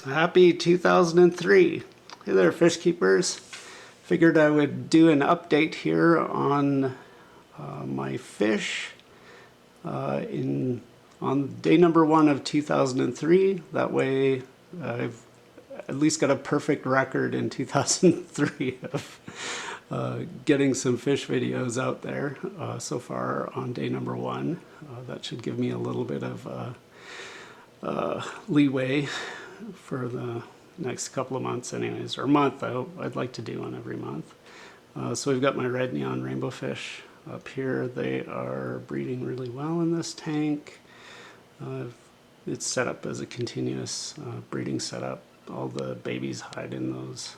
Happy 2003. Hey there, fish keepers. Figured I would do an update here on my fish on day number 1 of 2003. That way I've at least got a perfect record in 2003 of getting some fish videos out there so far on day number 1. That should give me a little bit of leeway for the next couple of months anyways, or a month. I'd like to do one every month. So we've got my red neon rainbow fish up here. They are breeding really well in this tank. It's set up as a continuous breeding setup. All the babies hide in those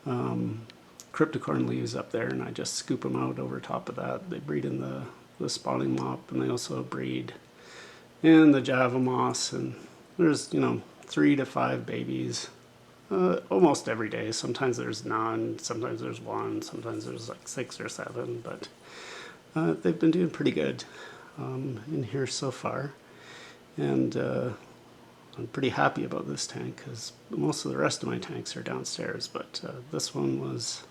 cryptocorn leaves up there, and I just scoop them out over top of that. They breed in the spawning mop, and they also breed in the Java moss, and there's 3 to 5 babies almost every day. Sometimes there's none, sometimes there's 1, sometimes there's like 6 or 7, but they've been doing pretty good in here so far, and I'm pretty happy about this tank because most of the rest of my tanks are downstairs, but this one was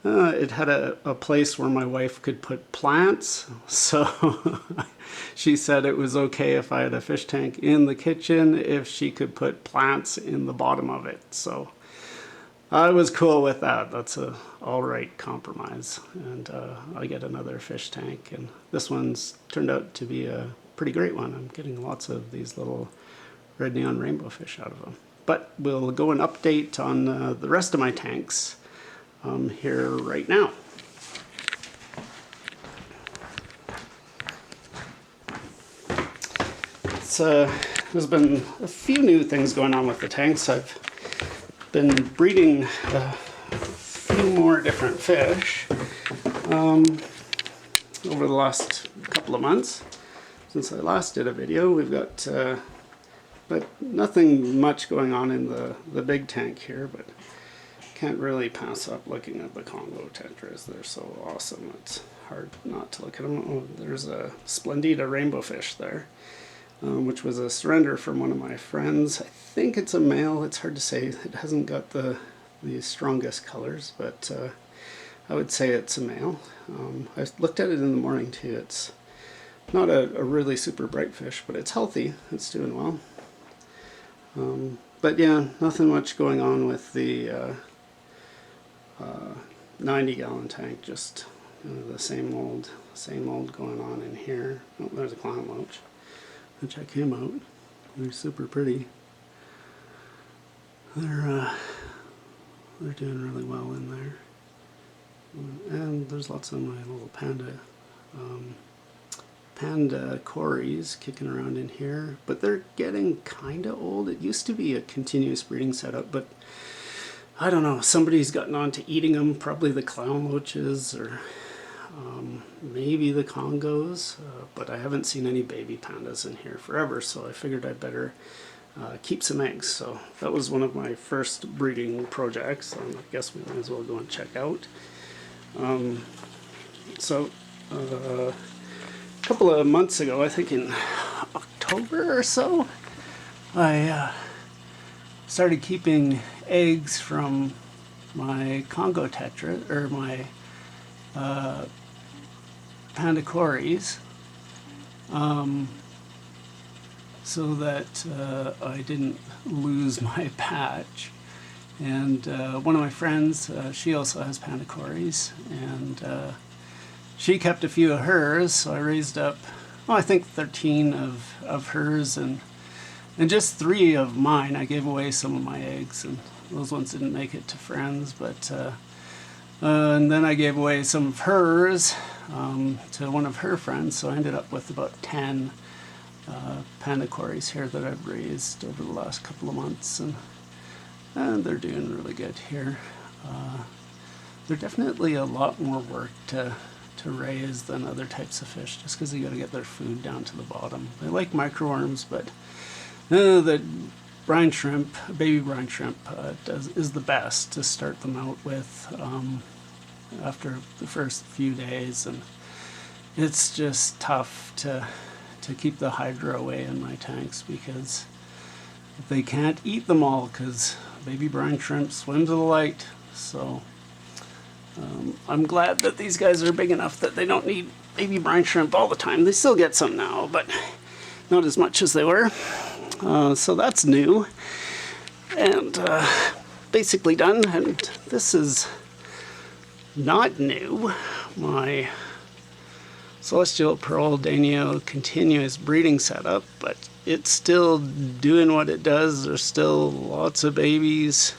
it had a place where my wife could put plants, so she said it was okay if I had a fish tank in the kitchen if she could put plants in the bottom of it. So I was cool with that. That's a alright compromise, and I get another fish tank, and this one's turned out to be a pretty great one. I'm getting lots of these little red neon rainbow fish out of them. But we'll go and update on the rest of my tanks here right now. There's been a few new things going on with the tanks. I've been breeding a few more different fish over the last couple of months since I last did a video. We've got but nothing much going on in the big tank here, but can't really pass up looking at the Congo Tetras. They're so awesome. It's hard not to look at them. Oh, there's a Splendida rainbow fish there, which was a surrender from one of my friends. I think it's a male. It's hard to say. It hasn't got the strongest colors, but I would say it's a male. I looked at it in the morning too. It's not a really super bright fish, but it's healthy. It's doing well. But yeah, nothing much going on with the 90-gallon tank. Just the same old going on in here. Oh, there's a clown loach. I'll check him out. They're super pretty. They're doing really well in there. And there's lots of my little panda cories kicking around in here, but they're getting kind of old. It used to be a continuous breeding setup, but I don't know, somebody's gotten on to eating them, probably the clown loaches or maybe the Congos, but I haven't seen any baby pandas in here forever, so I figured I'd better keep some eggs. So that was one of my first breeding projects, I guess we might as well go and check out. A couple of months ago, I think in October or so, I started keeping eggs from my Congo Tetra, or my Panda cories, so that I didn't lose my batch. And one of my friends, she also has Panda cories, and she kept a few of hers, so I raised up, I think 13 of hers, and just 3 of mine. I gave away some of my eggs, and those ones didn't make it to friends, but and then I gave away some of hers to one of her friends, so I ended up with about 10 Panda cories here that I've raised over the last couple of months, and they're doing really good here. They're definitely a lot more work to raise than other types of fish, just because you got to get their food down to the bottom. They like microworms, but the brine shrimp, baby brine shrimp, is the best to start them out with after the first few days, and it's just tough to keep the hydra away in my tanks because they can't eat them all because baby brine shrimp swim to the light. So I'm glad that these guys are big enough that they don't need baby brine shrimp all the time. They still get some now, but not as much as they were. So that's new and basically done. And this is not new. My Celestial Pearl Danio continuous breeding setup, but it's still doing what it does. There's still lots of babies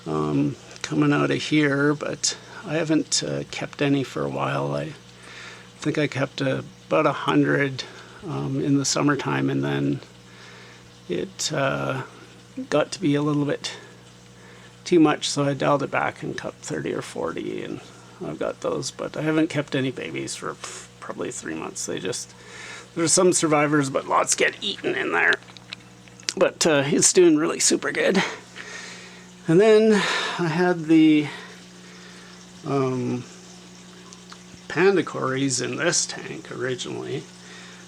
coming out of here, but I haven't kept any for a while. I think I kept about 100 in the summertime, and then it got to be a little bit too much, so I dialed it back and kept 30 or 40, and I've got those, but I haven't kept any babies for probably 3 months. There's some survivors, but lots get eaten in there. But it's doing really super good. And then I had the panda cories in this tank originally.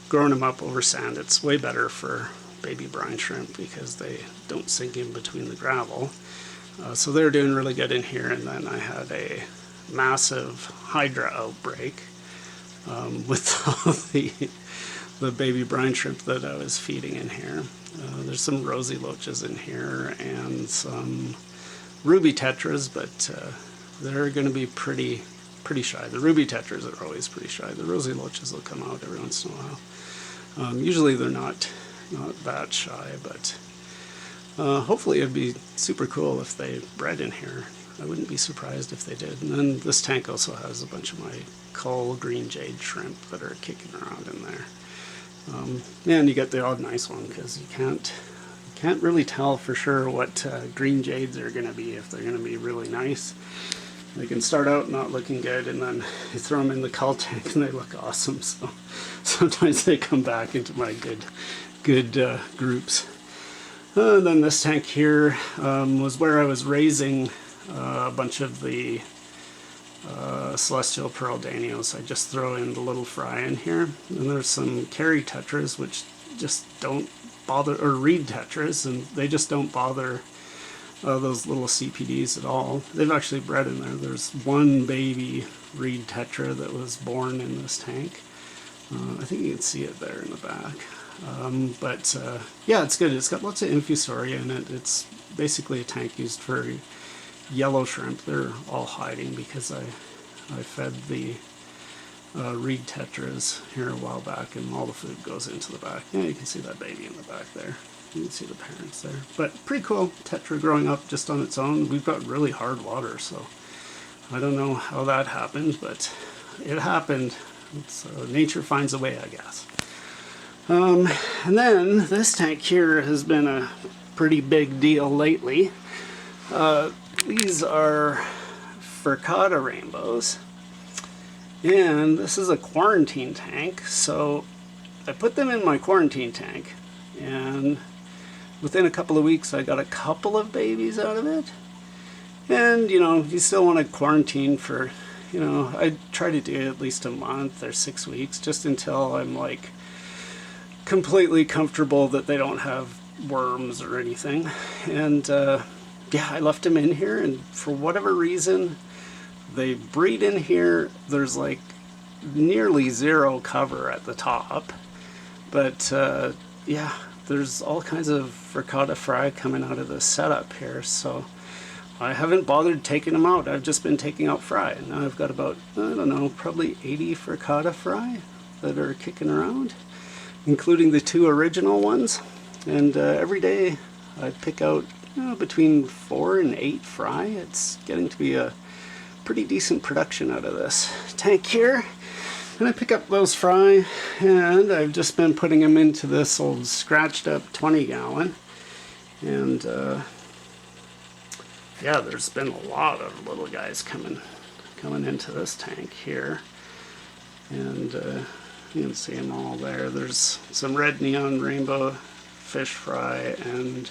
Growing them up over sand, it's way better for baby brine shrimp because they don't sink in between the gravel. So they're doing really good in here. And then I had a massive hydra outbreak with all the baby brine shrimp that I was feeding in here. There's some rosy loaches in here and some ruby tetras, but they're going to be pretty shy. The ruby tetras are always pretty shy. The rosy loaches will come out every once in a while. Usually they're not that shy, but hopefully it'd be super cool if they bred in here. I wouldn't be surprised if they did. And then this tank also has a bunch of my cull green jade shrimp that are kicking around in there. And you get the odd nice one because you can't really tell for sure what green jades are going to be, if they're going to be really nice. They can start out not looking good, and then you throw them in the cull tank and they look awesome. So sometimes they come back into my good groups. And then this tank here was where I was raising a bunch of the Celestial Pearl Danios. I just throw in the little fry in here. And there's some Carry Tetras, which just don't bother, or Reed Tetras, and they just don't bother those little CPDs at all. They've actually bred in there. There's one baby Reed Tetra that was born in this tank. I think you can see it there in the back. Yeah, it's good. It's got lots of infusoria in it. It's basically a tank used for yellow shrimp. They're all hiding because I fed the Reed Tetras here a while back, and all the food goes into the back. Yeah, you can see that baby in the back there. You can see the parents there. But pretty cool Tetra growing up just on its own. We've got really hard water, so I don't know how that happened, but it happened. So nature finds a way, I guess. And then this tank here has been a pretty big deal lately. These are Fricata rainbows, and this is a quarantine tank. So I put them in my quarantine tank, and within a couple of weeks I got a couple of babies out of it. And you know, you still want to quarantine for, you know, I try to do at least a month or 6 weeks, just until I'm like completely comfortable that they don't have worms or anything. And yeah, I left them in here, and for whatever reason they breed in here. There's like nearly zero cover at the top, but yeah, there's all kinds of Ricotta fry coming out of this setup here, so I haven't bothered taking them out. I've just been taking out fry, and now I've got about, I don't know, probably 80 Fricata fry that are kicking around, including the 2 original ones. And every day I pick out, you know, between 4 and 8 fry. It's getting to be a pretty decent production out of this tank here. And I pick up those fry, and I've just been putting them into this old scratched up 20 gallon. And yeah, there's been a lot of little guys coming into this tank here. And you can see them all there. There's some red neon rainbow fish fry and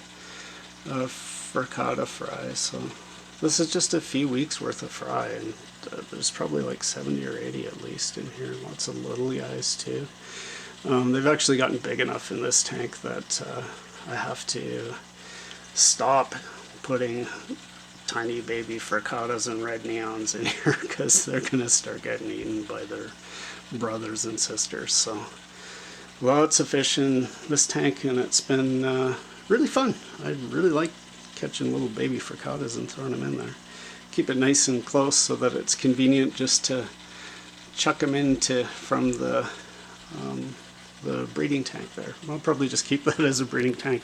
Fricata fry. So this is just a few weeks worth of fry, and there's probably like 70 or 80 at least in here. Lots of little guys too. They've actually gotten big enough in this tank that I have to stop putting tiny baby fricattas and red neons in here because they're gonna start getting eaten by their brothers and sisters. So lots of fish in this tank, and it's been really fun. I really like catching little baby fricattas and throwing them in there. Keep it nice and close so that it's convenient just to chuck them into from the breeding tank there. I'll probably just keep that as a breeding tank.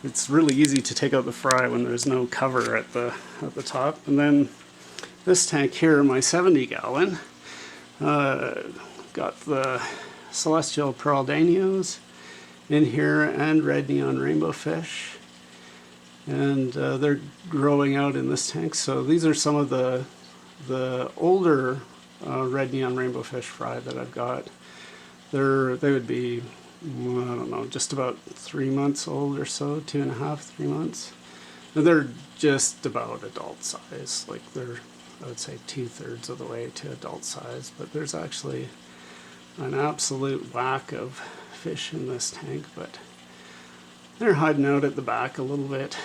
It's really easy to take out the fry when there's no cover at the top. And then this tank here, my 70-gallon, got the celestial pearl danios in here and red neon rainbow fish, and they're growing out in this tank. So these are some of the older red neon rainbow fish fry that I've got. They would be, I don't know, just about 3 months old or so, 2.5, 3 months. And they're just about adult size, like they're, I would say, 2/3 of the way to adult size. But there's actually an absolute whack of fish in this tank, but they're hiding out at the back a little bit.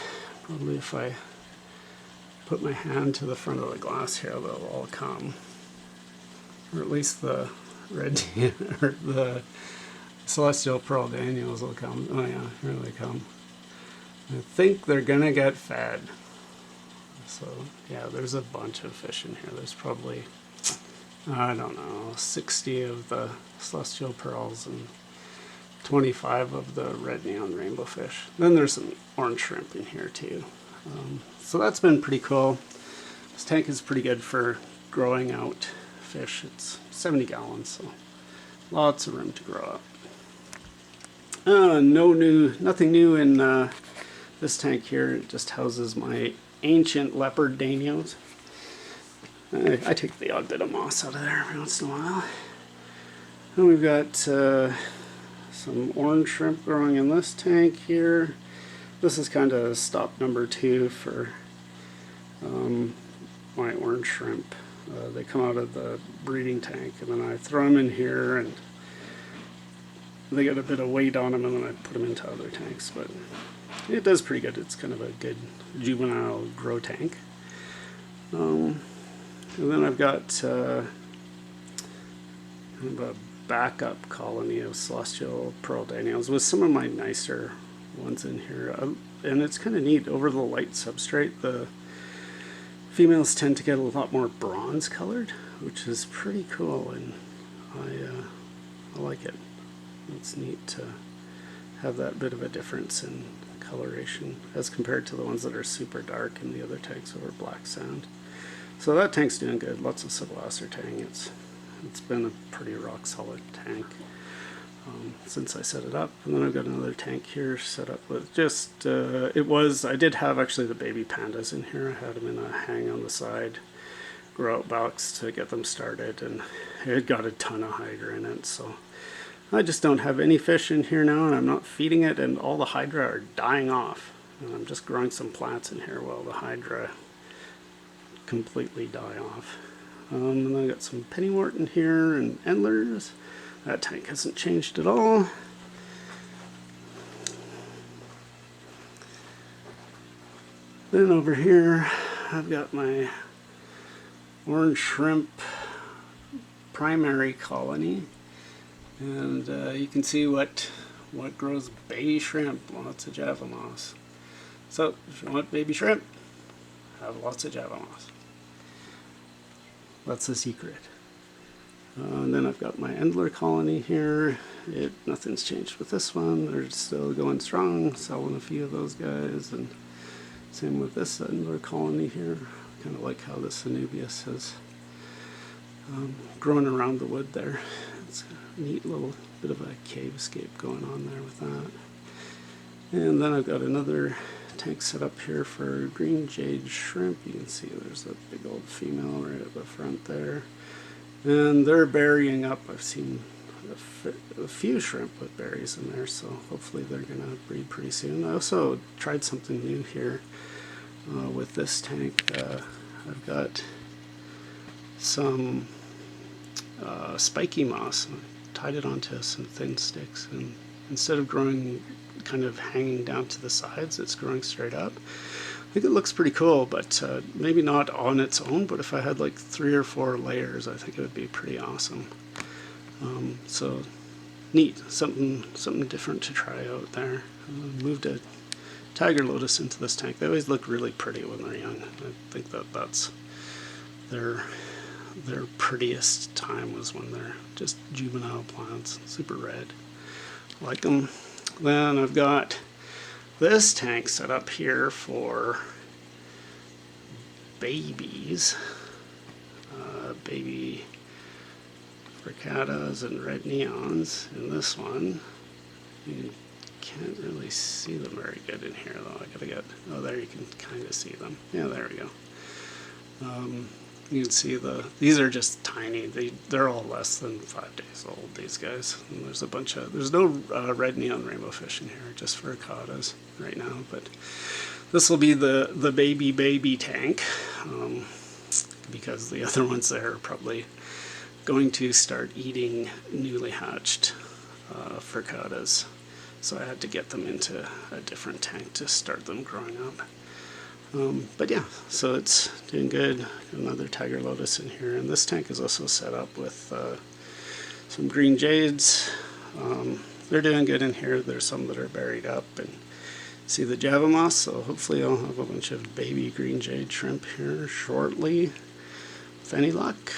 Probably if I put my hand to the front of the glass here, they'll all come. Or at least the red or the celestial pearl daniels will come. Oh yeah, here they come. I think they're gonna get fed. So yeah, there's a bunch of fish in here. There's probably, I don't know, 60 of the celestial pearls and 25 of the red neon rainbow fish. Then there's some orange shrimp in here too. So that's been pretty cool. This tank is pretty good for growing out fish. It's 70 gallons, so lots of room to grow up. Nothing new in this tank here. It just houses my ancient leopard danios. I take the odd bit of moss out of there every once in a while. And we've got some orange shrimp growing in this tank here. This is kind of stop number 2 for my orange shrimp. They come out of the breeding tank, and then I throw them in here, and they get a bit of weight on them, and then I put them into other tanks. But it does pretty good. It's kind of a good juvenile grow tank. And then I've got kind of a backup colony of celestial pearl daniels with some of my nicer ones in here. And it's kind of neat. Over the light substrate, the females tend to get a lot more bronze colored, which is pretty cool, and I like it. It's neat to have that bit of a difference in coloration as compared to the ones that are super dark in the other tanks over black sand. So that tank's doing good. Lots of subacertang. It's been a pretty rock solid tank since I set it up. And then I've got another tank here set up with just I did have actually the baby pandas in here. I had them in a hang on the side grow out box to get them started, and it got a ton of hydra in it. So I just don't have any fish in here now, and I'm not feeding it, and all the hydra are dying off. And I'm just growing some plants in here while the hydra completely die off. And then I got some pennywort in here and endlers. That tank hasn't changed at all. Then over here I've got my orange shrimp primary colony, and you can see what grows baby shrimp. Lots of java moss. So if you want baby shrimp, have lots of java moss. That's the secret. And then I've got my endler colony here. Nothing's changed with this one. They're still going strong, selling a few of those guys, and same with this endler colony here. Kind of like how this Anubias has grown around the wood there. It's a neat little bit of a cave escape going on there with that. And then I've got another tank set up here for green jade shrimp. You can see there's a big old female right at the front there. And they're berrying up. I've seen a few shrimp with berries in there, so hopefully they're going to breed pretty soon. I also tried something new here with this tank. I've got some spiky moss. I tied it onto some thin sticks, and instead of growing kind of hanging down to the sides. It's growing straight up. I think it looks pretty cool, but maybe not on its own, but if I had like 3 or 4 layers, I think it would be pretty awesome. So neat, something different to try out there. Moved a tiger lotus into this tank. They always look really pretty when they're young. I think that that's their prettiest time, was when they're just juvenile plants, super red. Like them. Then I've got this tank set up here for babies, baby Fricattas and red neons. In this one, you can't really see them very good in here though. I gotta get, oh, there you can kind of see them. Yeah, there we go. You can see these are just tiny. They're all less than 5 days old, these guys. And there's no red neon rainbow fish in here, just Fricattas right now. But this will be the baby tank, because the other ones there are probably going to start eating newly hatched Fricattas. So I had to get them into a different tank to start them growing up. But yeah, so it's doing good. Another tiger lotus in here, and this tank is also set up with some green jades. They're doing good in here. There's some that are buried up, and see the Java moss, so hopefully I'll have a bunch of baby green jade shrimp here shortly, with any luck.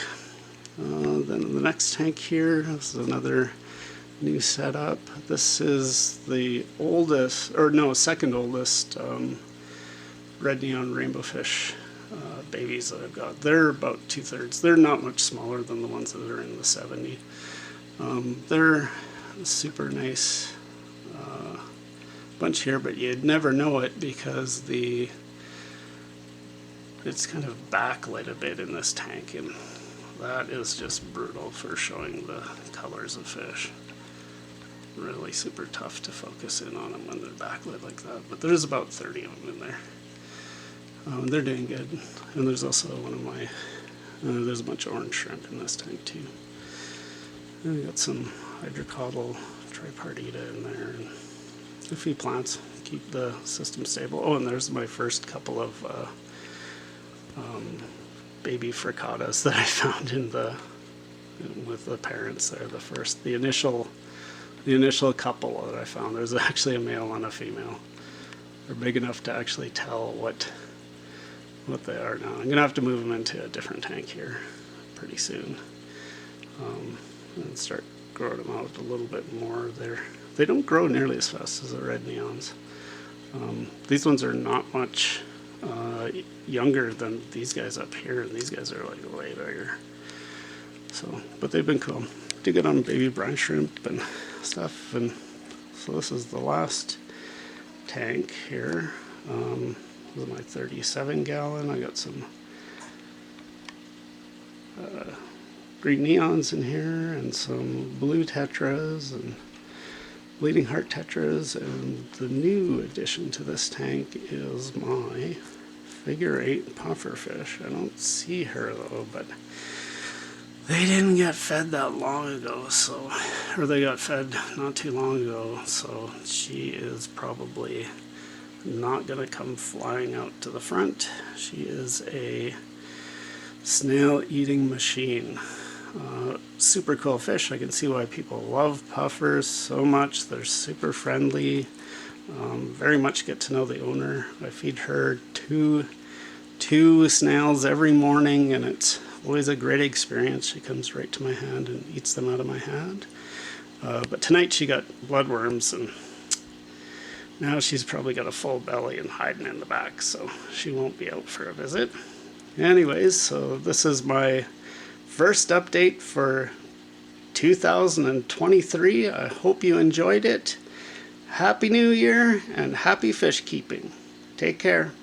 Then in the next tank here, this is another new setup. This is the oldest, or no, second oldest red neon rainbow fish babies that I've got. They're about 2/3. They're not much smaller than the ones that are in the 70. They're super nice bunch here, but you'd never know it because it's kind of backlit a bit in this tank, and that is just brutal for showing the colors of fish. Really super tough to focus in on them when they're backlit like that, but there's about 30 of them in there. They're doing good, and there's also one of my, there's a bunch of orange shrimp in this tank too. And we got some hydrocotyl tripartita in there, and a few plants, keep the system stable. Oh, and there's my first couple of baby Fricattas that I found with the parents there. The initial couple that I found. There's actually a male and a female. They're big enough to actually tell what they are now. I'm gonna have to move them into a different tank here pretty soon, and start growing them out a little bit more. They don't grow nearly as fast as the red neons. These ones are not much younger than these guys up here, and these guys are like way bigger. So, but they've been cool. Did good on baby brine shrimp and stuff. And so this is the last tank here. This is my 37 gallon. I got some green neons in here, and some blue tetras and bleeding heart tetras. And the new addition to this tank is my figure 8 puffer fish. I don't see her though, but they didn't get fed that long ago, or they got fed not too long ago, so she is probably not gonna come flying out to the front. She is a snail eating machine. Super cool fish. I can see why people love puffers so much. They're super friendly. Very much get to know the owner. I feed her two snails every morning, and it's always a great experience. She comes right to my hand and eats them out of my hand. But tonight she got bloodworms, and now she's probably got a full belly and hiding in the back, so she won't be out for a visit. Anyways, so this is my first update for 2023. I hope you enjoyed it. Happy New Year and happy fish keeping. Take care.